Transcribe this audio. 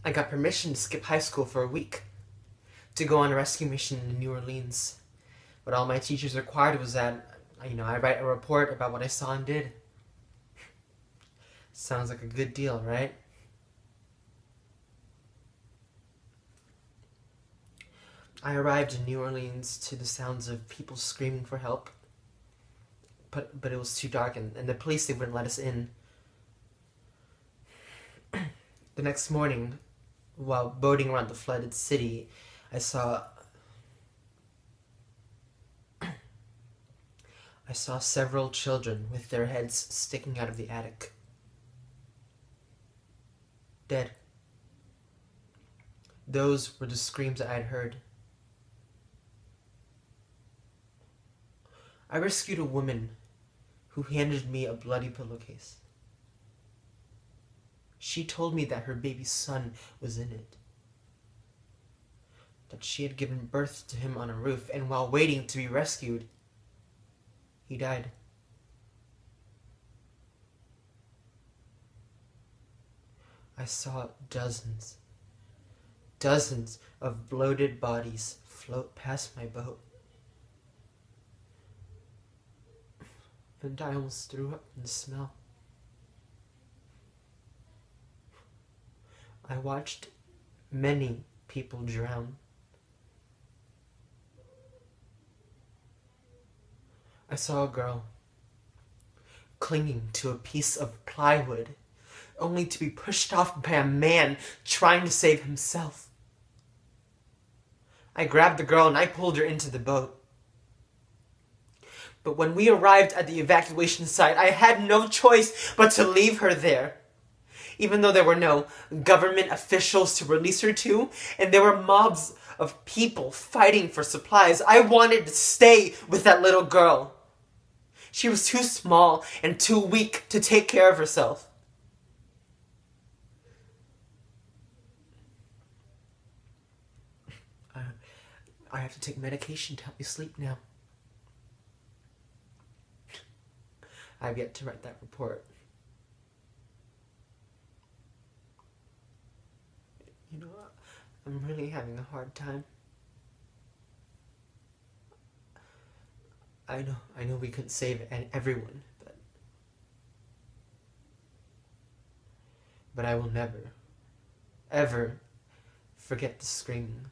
I got permission to skip high school for a week to go on a rescue mission in New Orleans. But all my teachers required was that, I write a report about what I saw and did. Sounds like a good deal, right? I arrived in New Orleans to the sounds of people screaming for help. But it was too dark, and the police, they wouldn't let us in. The next morning, while boating around the flooded city, I saw several children with their heads sticking out of the attic. Dead. Those were the screams that I had heard. I rescued a woman who handed me a bloody pillowcase. She told me that her baby son was in it, that she had given birth to him on a roof, and while waiting to be rescued, he died. I saw dozens of bloated bodies float past my boat, and I almost threw up in the smell. I watched many people drown. I saw a girl clinging to a piece of plywood, only to be pushed off by a man trying to save himself. I grabbed the girl and I pulled her into the boat. But when we arrived at the evacuation site, I had no choice but to leave her there. Even though there were no government officials to release her to, and there were mobs of people fighting for supplies, I wanted to stay with that little girl. She was too small and too weak to take care of herself. I have to take medication to help me sleep now. I've yet to write that report. I'm really having a hard time. I know we couldn't save everyone, but I will never, ever forget the screaming.